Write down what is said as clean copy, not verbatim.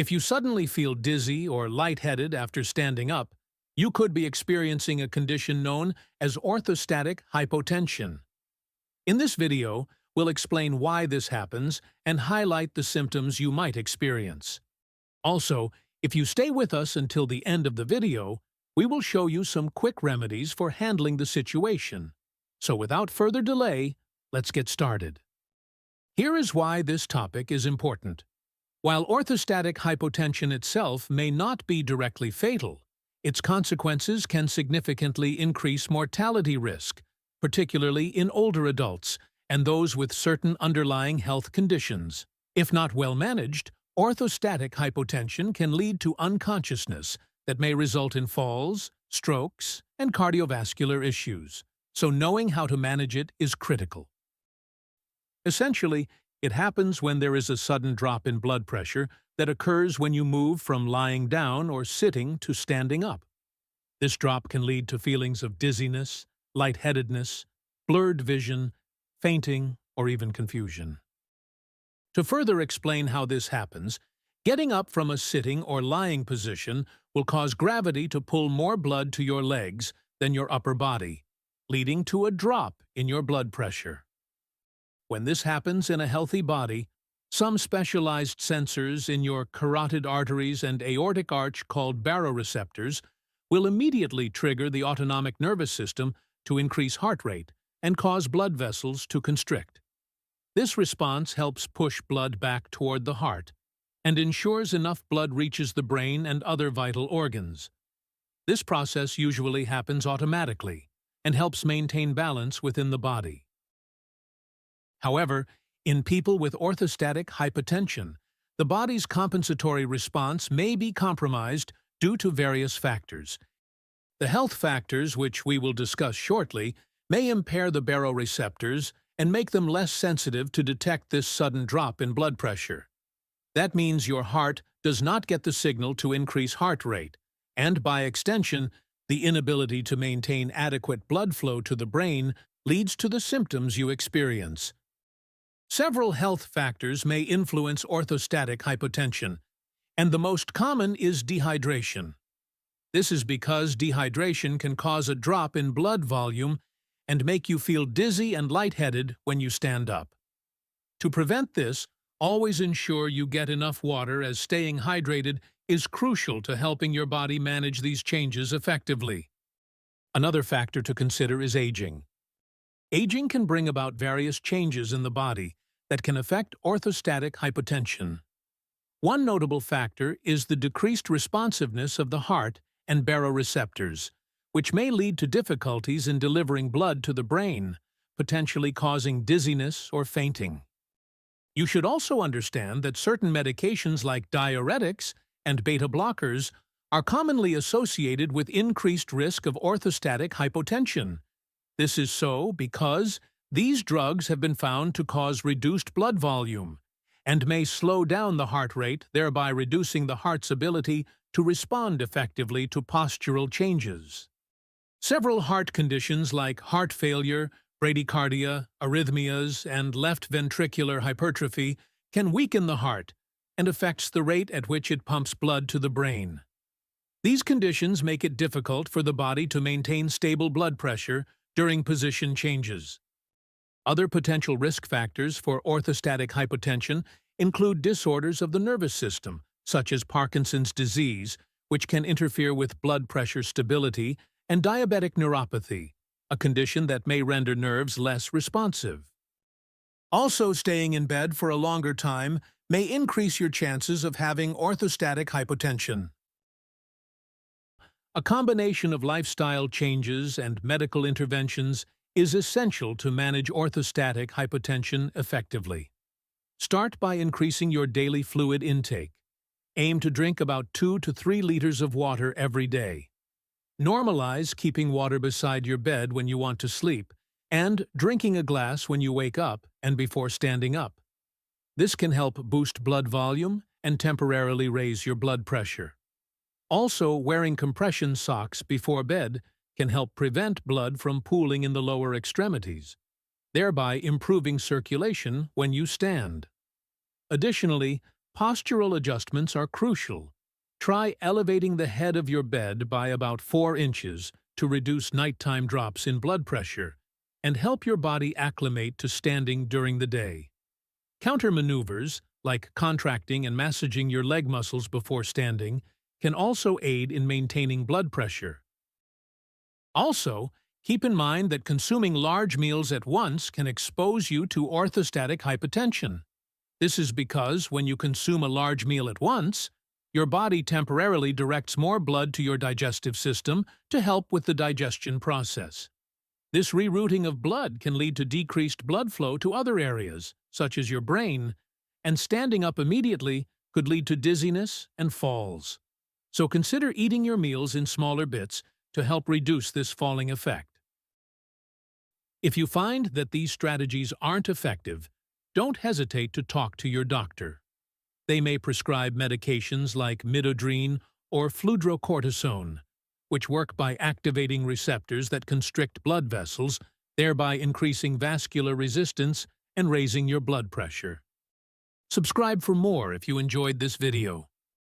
If you suddenly feel dizzy or lightheaded after standing up, you could be experiencing a condition known as orthostatic hypotension. In this video, we'll explain why this happens and highlight the symptoms you might experience. Also, if you stay with us until the end of the video, we will show you some quick remedies for handling the situation. So without further delay, let's get started. Here is why this topic is important. While orthostatic hypotension itself may not be directly fatal, its consequences can significantly increase mortality risk, particularly in older adults and those with certain underlying health conditions. If not well managed, orthostatic hypotension can lead to unconsciousness that may result in falls, strokes, and cardiovascular issues, so knowing how to manage it is critical. Essentially, it happens when there is a sudden drop in blood pressure that occurs when you move from lying down or sitting to standing up. This drop can lead to feelings of dizziness, lightheadedness, blurred vision, fainting, or even confusion. To further explain how this happens, getting up from a sitting or lying position will cause gravity to pull more blood to your legs than your upper body, leading to a drop in your blood pressure. When this happens in a healthy body, some specialized sensors in your carotid arteries and aortic arch called baroreceptors will immediately trigger the autonomic nervous system to increase heart rate and cause blood vessels to constrict. This response helps push blood back toward the heart and ensures enough blood reaches the brain and other vital organs. This process usually happens automatically and helps maintain balance within the body. However, in people with orthostatic hypotension, the body's compensatory response may be compromised due to various factors. The health factors, which we will discuss shortly, may impair the baroreceptors and make them less sensitive to detect this sudden drop in blood pressure. That means your heart does not get the signal to increase heart rate, and by extension, the inability to maintain adequate blood flow to the brain leads to the symptoms you experience. Several health factors may influence orthostatic hypotension, and the most common is dehydration. This is because dehydration can cause a drop in blood volume and make you feel dizzy and lightheaded when you stand up. To prevent this, always ensure you get enough water, as staying hydrated is crucial to helping your body manage these changes effectively. Another factor to consider is aging. Aging can bring about various changes in the body that can affect orthostatic hypotension. One notable factor is the decreased responsiveness of the heart and baroreceptors, which may lead to difficulties in delivering blood to the brain, potentially causing dizziness or fainting. You should also understand that certain medications like diuretics and beta blockers are commonly associated with increased risk of orthostatic hypotension. This is so because these drugs have been found to cause reduced blood volume and may slow down the heart rate, thereby reducing the heart's ability to respond effectively to postural changes. Several heart conditions like heart failure, bradycardia, arrhythmias, and left ventricular hypertrophy can weaken the heart and affects the rate at which it pumps blood to the brain. These conditions make it difficult for the body to maintain stable blood pressure during position changes. Other potential risk factors for orthostatic hypotension include disorders of the nervous system, such as Parkinson's disease, which can interfere with blood pressure stability, and diabetic neuropathy, a condition that may render nerves less responsive. Also, staying in bed for a longer time may increase your chances of having orthostatic hypotension. A combination of lifestyle changes and medical interventions is essential to manage orthostatic hypotension effectively. Start by increasing your daily fluid intake. Aim to drink about 2 to 3 liters of water every day. Normalize keeping water beside your bed when you want to sleep, and drinking a glass when you wake up and before standing up. This can help boost blood volume and temporarily raise your blood pressure. Also, wearing compression socks before bed can help prevent blood from pooling in the lower extremities, thereby improving circulation when you stand. Additionally, Postural adjustments are crucial. Try elevating the head of your bed by about 4 inches to reduce nighttime drops in blood pressure and help your body acclimate to standing during the day. Counter maneuvers, like contracting and massaging your leg muscles before standing, can also aid in maintaining blood pressure. Also, keep in mind that consuming large meals at once can expose you to orthostatic hypotension. This is because when you consume a large meal at once, your body temporarily directs more blood to your digestive system to help with the digestion process. This rerouting of blood can lead to decreased blood flow to other areas, such as your brain, and standing up immediately could lead to dizziness and falls. So consider eating your meals in smaller bits to help reduce this falling effect. If you find that these strategies aren't effective, don't hesitate to talk to your doctor. They may prescribe medications like midodrine or fludrocortisone, which work by activating receptors that constrict blood vessels, thereby increasing vascular resistance and raising your blood pressure. Subscribe for more if you enjoyed this video.